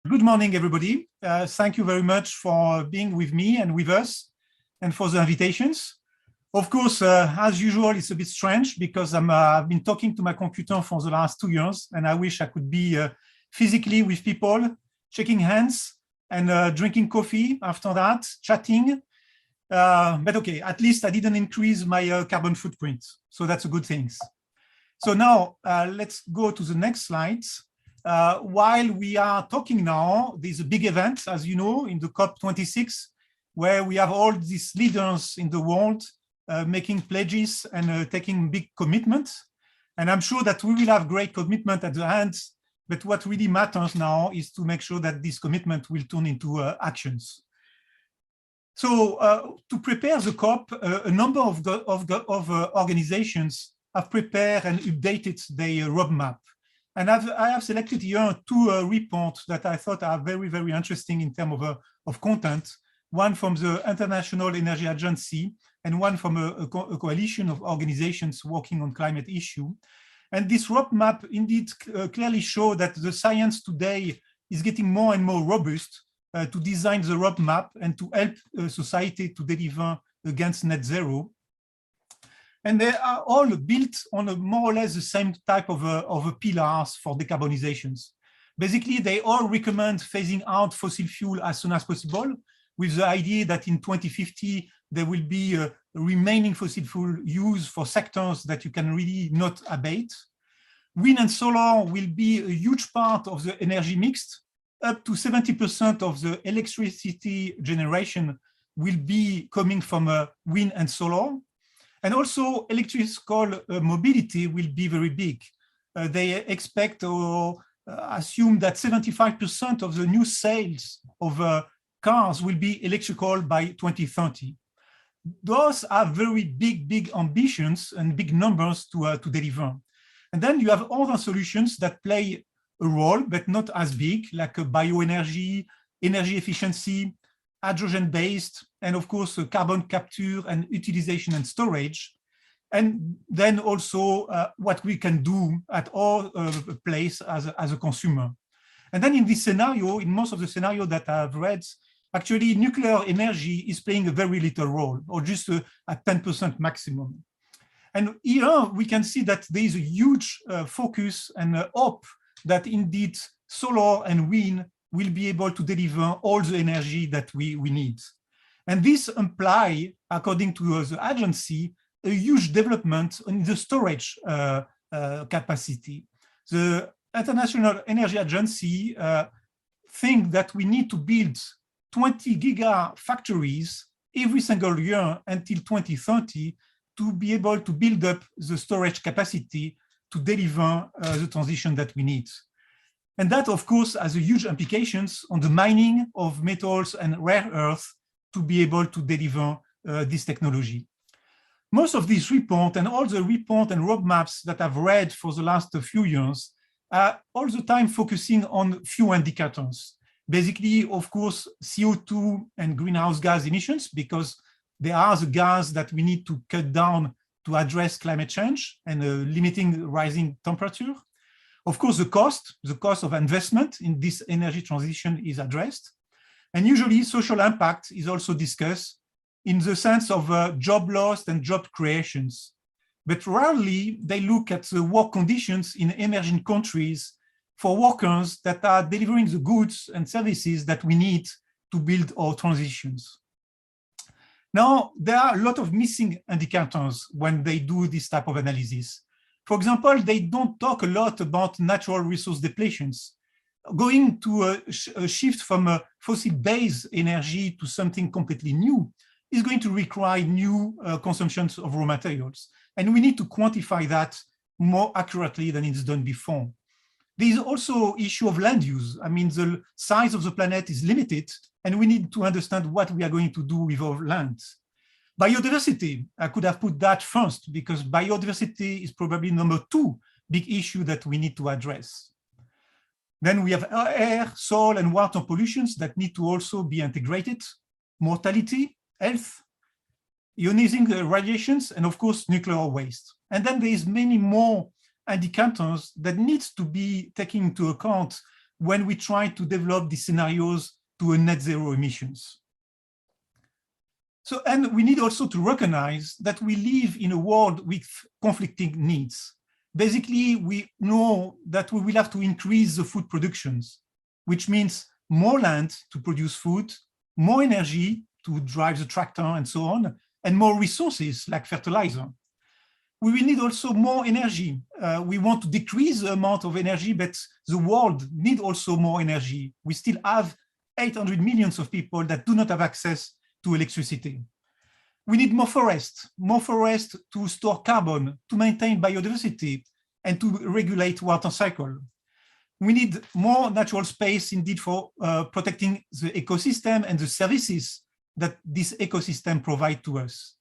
Good morning, everybody. Thank you very much for being with me and with us and for the invitations. Of course, as usual, it's a bit strange because I've been talking to my computer for the last 2 years, and I wish I could be physically with people, shaking hands and drinking coffee after that, chatting. But okay, at least I didn't increase my carbon footprint. So that's a good thing. So now let's go to the next slide. While we are talking now, there's a big event, as you know, in the COP26, where we have all these leaders in the world making pledges and taking big commitments. And I'm sure that we will have great commitment at the end, but what really matters now is to make sure that this commitment will turn into actions. So to prepare the COP, a number of organizations have prepared and updated their roadmap. And I have selected here 2 reports that I thought are very, very interesting in terms of content. One from the International Energy Agency and one from a coalition of organizations working on climate issue. And this roadmap indeed clearly shows that the science today is getting more and more robust to design the roadmap and to help society to deliver against net zero. And they are all built on more or less the same type of pillars for decarbonizations. Basically, they all recommend phasing out fossil fuel as soon as possible, with the idea that in 2050, there will be a remaining fossil fuel use for sectors that you can really not abate. Wind and solar will be a huge part of the energy mix. Up to 70% of the electricity generation will be coming from wind and solar. And also electrical mobility will be very big. They expect or assume that 75% of the new sales of cars will be electrical by 2030. Those are very big ambitions and big numbers to deliver. And then you have other solutions that play a role, but not as big, like bioenergy, energy efficiency, hydrogen-based, and of course, carbon capture and utilization and storage. And then also what we can do at all place as a consumer. And then in this scenario, in most of the scenarios that I've read, actually nuclear energy is playing a very little role, or just at 10% maximum. And here we can see that there is a huge focus and hope that indeed solar and wind will be able to deliver all the energy that we need. And this implies, according to the agency, a huge development in the storage capacity. The International Energy Agency think that we need to build 20 gigafactories every single year until 2030 to be able to build up the storage capacity to deliver the transition that we need. And that, of course, has a huge implications on the mining of metals and rare earth to be able to deliver this technology. Most of these reports and all the reports and roadmaps that I've read for the last few years are all the time focusing on few indicators. Basically, of course, CO2 and greenhouse gas emissions, because they are the gas that we need to cut down to address climate change and limiting rising temperature. Of course, the cost of investment in this energy transition is addressed. And usually social impact is also discussed in the sense of job loss and job creations. But rarely they look at the work conditions in emerging countries for workers that are delivering the goods and services that we need to build our transitions. Now, there are a lot of missing indicators when they do this type of analysis. For example, they don't talk a lot about natural resource depletions. Going to a shift from a fossil-based energy to something completely new is going to require new consumptions of raw materials. And we need to quantify that more accurately than it's done before. There is also issue of land use. I mean, the size of the planet is limited, and we need to understand what we are going to do with our land. Biodiversity, I could have put that first, because biodiversity is probably number 2 big issue that we need to address. Then we have air, soil, and water pollutions that need to also be integrated, mortality, health, ionizing radiations, and of course, nuclear waste. And then there is many more indicators that needs to be taken into account when we try to develop the scenarios to a net zero emissions. So, and we need also to recognize that we live in a world with conflicting needs. Basically, we know that we will have to increase the food productions, which means more land to produce food, more energy to drive the tractor and so on, and more resources like fertilizer. We will need also more energy. We want to decrease the amount of energy, but the world needs also more energy. We still have 800 million of people that do not have access to electricity. We need more forest to store carbon, to maintain biodiversity, and to regulate water cycle. We need more natural space indeed for protecting the ecosystem and the services that this ecosystem provides to us.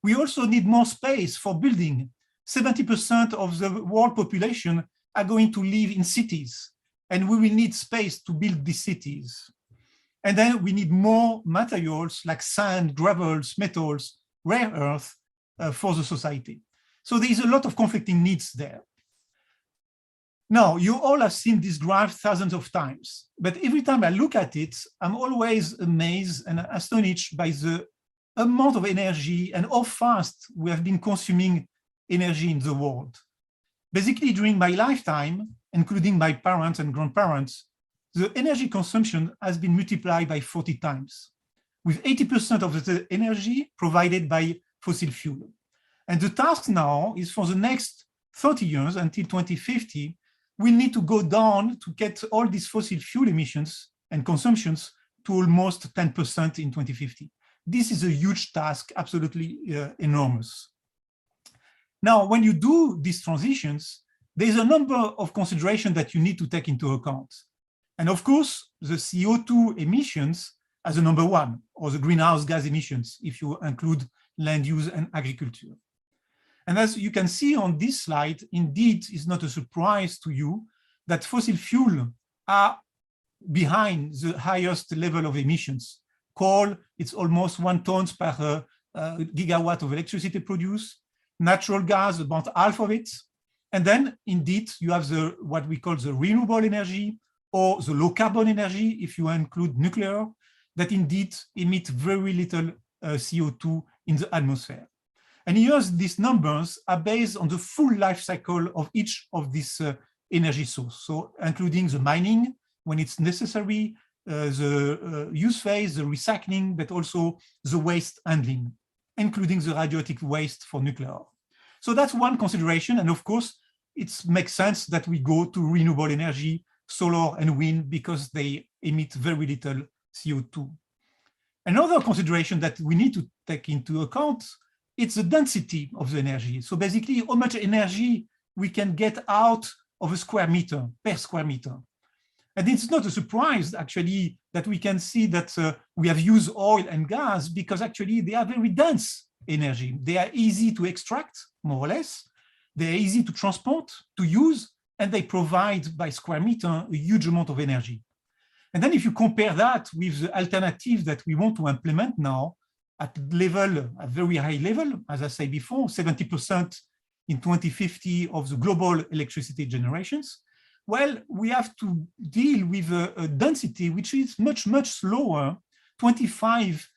We also need more space for building. 70% of the world population are going to live in cities, and we will need space to build these cities. And then we need more materials like sand, gravels, metals, rare earth for the society. So there is a lot of conflicting needs there. Now, you all have seen this graph thousands of times, but every time I look at it, I'm always amazed and astonished by the amount of energy and how fast we have been consuming energy in the world. Basically, during my lifetime, including my parents and grandparents, the energy consumption has been multiplied by 40 times, with 80% of the energy provided by fossil fuel. And the task now is for the next 30 years until 2050, we need to go down to get all these fossil fuel emissions and consumptions to almost 10% in 2050. This is a huge task, absolutely enormous. Now, when you do these transitions, there's a number of considerations that you need to take into account. And of course, the CO2 emissions as a number one, or the greenhouse gas emissions, if you include land use and agriculture. And as you can see on this slide, indeed, it's not a surprise to you that fossil fuel are behind the highest level of emissions. Coal, it's almost 1 ton per gigawatt of electricity produced. Natural gas, about half of it. And then, indeed, you have the what we call the renewable energy or the low carbon energy, if you include nuclear, that indeed emit very little CO2 in the atmosphere. And here, these numbers are based on the full life cycle of each of these energy sources. So including the mining, when it's necessary, the use phase, the recycling, but also the waste handling, including the radioactive waste for nuclear. So that's one consideration. And of course, it makes sense that we go to renewable energy, solar and wind, because they emit very little CO2. Another consideration that we need to take into account, it's the density of the energy. So basically, how much energy we can get out of a square meter, per square meter. And it's not a surprise, actually, that we can see that we have used oil and gas because actually they are very dense energy. They are easy to extract, more or less. They are easy to transport, to use, and they provide by square meter a huge amount of energy. And then if you compare that with the alternative that we want to implement now at level, a very high level, as I said before, 70% in 2050 of the global electricity generations, well, we have to deal with a density which is much, much slower, 25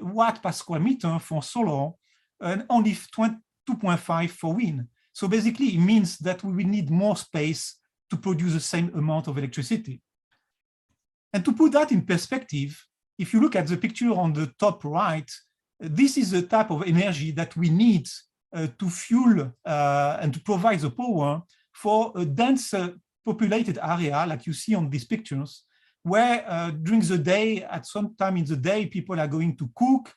watt per square meter for solar and only 2.5 for wind. So basically, it means that we will need more space to produce the same amount of electricity. And to put that in perspective, if you look at the picture on the top right, this is the type of energy that we need to fuel and to provide the power for a dense populated area, like you see on these pictures, where during the day, at some time in the day, people are going to cook,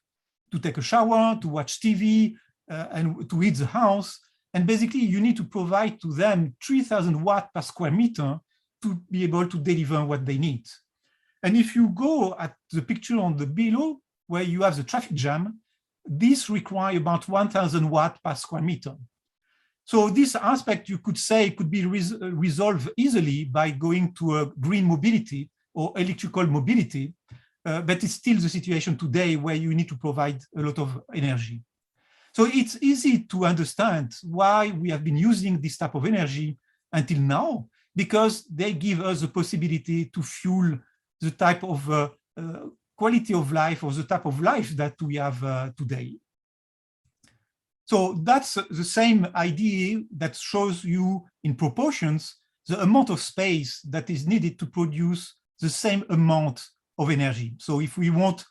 to take a shower, to watch TV, and to heat the house. And basically, you need to provide to them 3,000 watts per square meter to be able to deliver what they need. And if you go at the picture on the below, where you have the traffic jam, this requires about 1,000 watts per square meter. So this aspect, you could say, could be resolved easily by going to a green mobility or electrical mobility, but it's still the situation today where you need to provide a lot of energy. So it's easy to understand why we have been using this type of energy until now, because they give us the possibility to fuel the type of quality of life or the type of life that we have today. So that's the same idea that shows you in proportions the amount of space that is needed to produce the same amount of energy. So if we want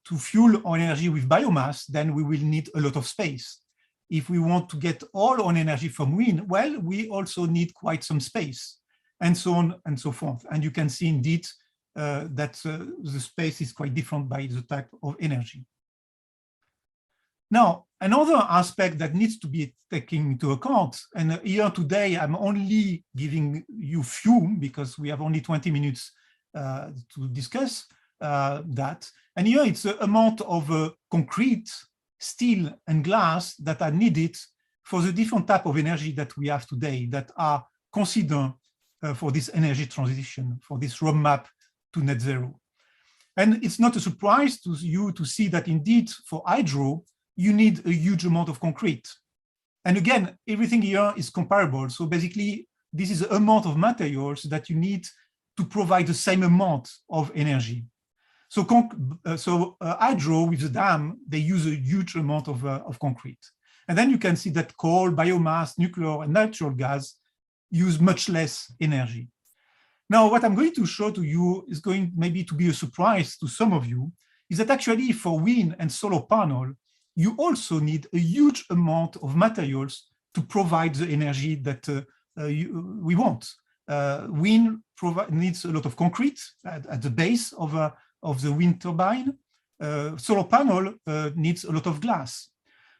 to fuel our energy with biomass, then we will need a lot of space. If we want to get all our energy from wind, well, we also need quite some space, and so on and so forth. And you can see indeed that the space is quite different by the type of energy. Now, another aspect that needs to be taken into account, and here today I'm only giving you few because we have only 20 minutes to discuss that. And here it's the amount of concrete, steel, and glass that are needed for the different type of energy that we have today that are considered for this energy transition, for this roadmap to net zero. And it's not a surprise to you to see that indeed for hydro, you need a huge amount of concrete. And again, everything here is comparable. So basically, this is the amount of materials that you need to provide the same amount of energy. So, hydro with the dam, they use a huge amount of concrete. And then you can see that coal, biomass, nuclear, and natural gas use much less energy. Now, what I'm going to show to you is going maybe to be a surprise to some of you, is that actually for wind and solar panel, you also need a huge amount of materials to provide the energy that we want. Wind needs a lot of concrete at the base of the wind turbine. Solar panel needs a lot of glass.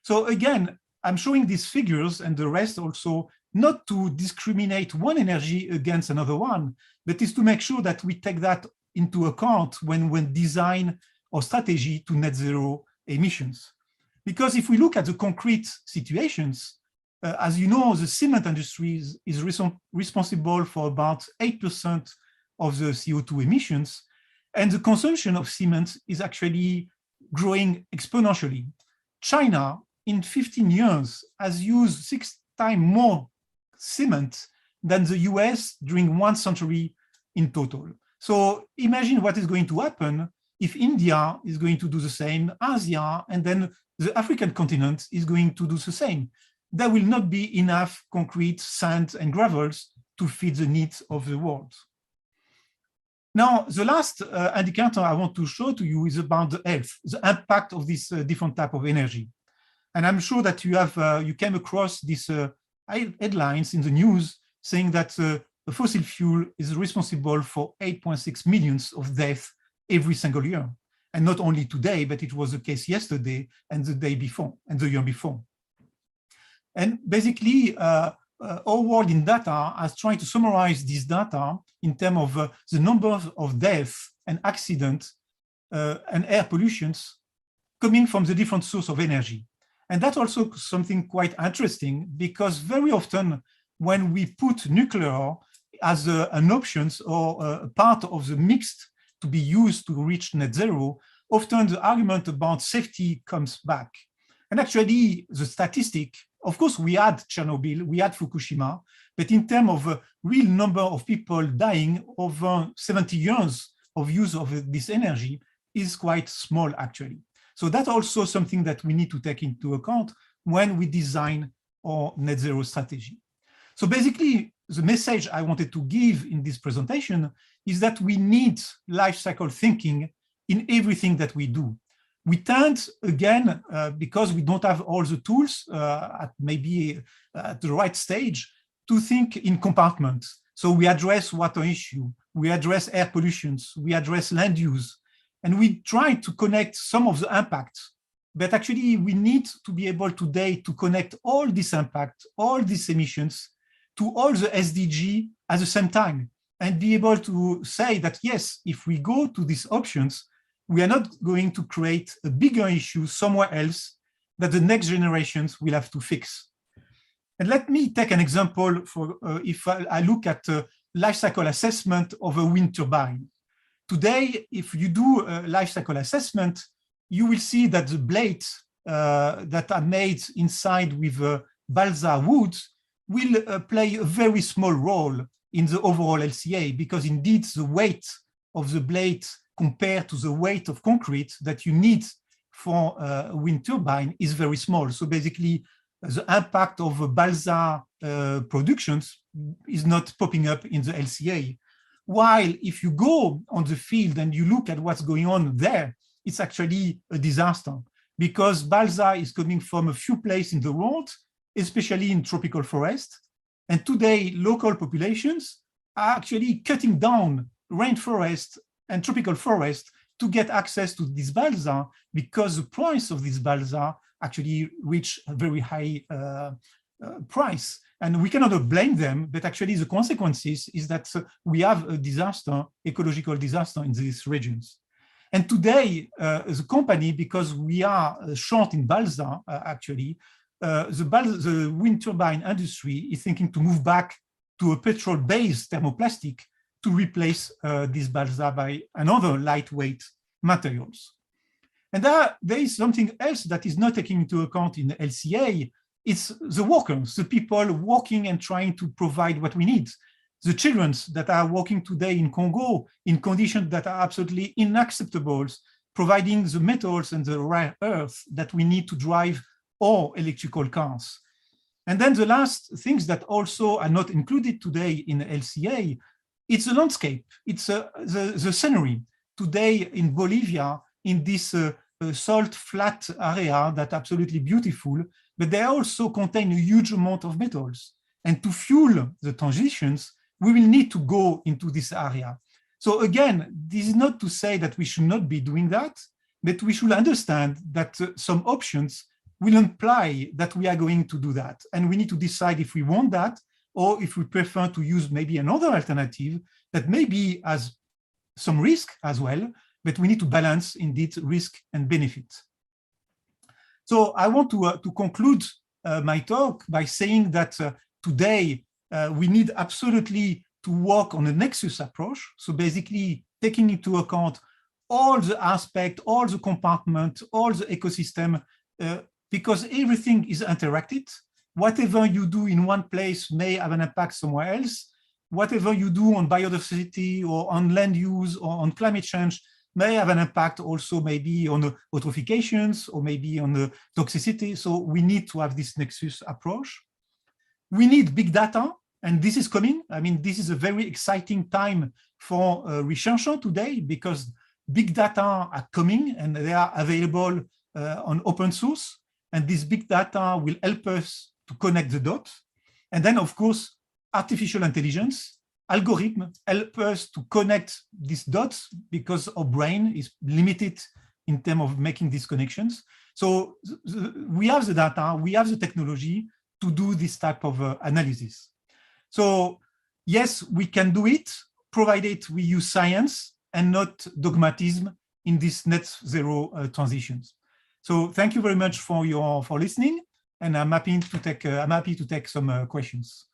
So again, I'm showing these figures and the rest also not to discriminate one energy against another one, but is to make sure that we take that into account when design our strategy to net zero emissions. Because if we look at the concrete situations, as you know, the cement industry is responsible for about 8% of the CO2 emissions, and the consumption of cement is actually growing exponentially. China, in 15 years, has used 6 times more cement than the US during 1 century in total. So imagine what is going to happen if India is going to do the same, Asia, and then the African continent is going to do the same. There will not be enough concrete, sand, and gravels to feed the needs of the world. Now, the last indicator I want to show to you is about the health, the impact of this different type of energy. And I'm sure that you came across these headlines in the news saying that a fossil fuel is responsible for 8.6 million of deaths every single year. And not only today, but it was the case yesterday and the day before and the year before. And basically, our world in data has tried to summarize this data in terms of the number of deaths and accidents and air pollutions coming from the different sources of energy. And that's also something quite interesting because very often when we put nuclear as an option or a part of the mix to be used to reach net zero, often the argument about safety comes back. And actually, the statistic, of course, we had Chernobyl, we had Fukushima, but in terms of a real number of people dying over 70 years of use of this energy is quite small, actually. So that's also something that we need to take into account when we design our net zero strategy. So basically, the message I wanted to give in this presentation is that we need life cycle thinking in everything that we do. We tend, again, because we don't have all the tools at maybe at the right stage, to think in compartments. So we address water issue, we address air pollutions, we address land use, and we try to connect some of the impacts. But actually, we need to be able today to connect all this impact, all these emissions, to all the SDG at the same time, and be able to say that, yes, if we go to these options, we are not going to create a bigger issue somewhere else that the next generations will have to fix. And let me take an example for if I look at life cycle assessment of a wind turbine. Today, if you do a life cycle assessment, you will see that the blades that are made inside with balsa wood will play a very small role in the overall LCA, because indeed the weight of the blade compared to the weight of concrete that you need for a wind turbine is very small. So basically, the impact of balsa productions is not popping up in the LCA. While if you go on the field and you look at what's going on there, it's actually a disaster, because balsa is coming from a few places in the world, especially in tropical forest. And today, local populations are actually cutting down rainforest and tropical forest to get access to this balsa, because the price of this balsa actually reach a very high price. And we cannot blame them, but actually the consequences is that we have a disaster, ecological disaster in these regions. And today, the company, because we are short in balsa, actually, the wind turbine industry is thinking to move back to a petrol-based thermoplastic to replace this balsa by another lightweight materials. And there is something else that is not taken into account in the LCA. It's the workers, the people working and trying to provide what we need. The children that are working today in Congo in conditions that are absolutely unacceptable, providing the metals and the rare earth that we need to drive our electrical cars. And then the last things that also are not included today in the LCA, it's the landscape, it's the scenery. Today in Bolivia, in this salt flat area that's absolutely beautiful, but they also contain a huge amount of metals. And to fuel the transitions, we will need to go into this area. So again, this is not to say that we should not be doing that, but we should understand that some options will imply that we are going to do that. And we need to decide if we want that, or if we prefer to use maybe another alternative that maybe has some risk as well, but we need to balance indeed risk and benefit. So I want to conclude my talk by saying that today we need absolutely to work on a nexus approach. So basically taking into account all the aspects, all the compartments, all the ecosystem, because everything is interacted. Whatever you do in one place may have an impact somewhere else. Whatever you do on biodiversity or on land use or on climate change may have an impact also maybe on the eutrophications or maybe on the toxicity. So we need to have this nexus approach. We need big data, and this is coming. I mean, this is a very exciting time for researchers today, because big data are coming and they are available on open source. And this big data will help us to connect the dots. And then, of course, artificial intelligence, algorithm help us to connect these dots, because our brain is limited in terms of making these connections. So we have the data, we have the technology to do this type of analysis. So yes, we can do it, provided we use science and not dogmatism in this net zero transitions. So thank you very much for listening, and I'm happy to take some questions.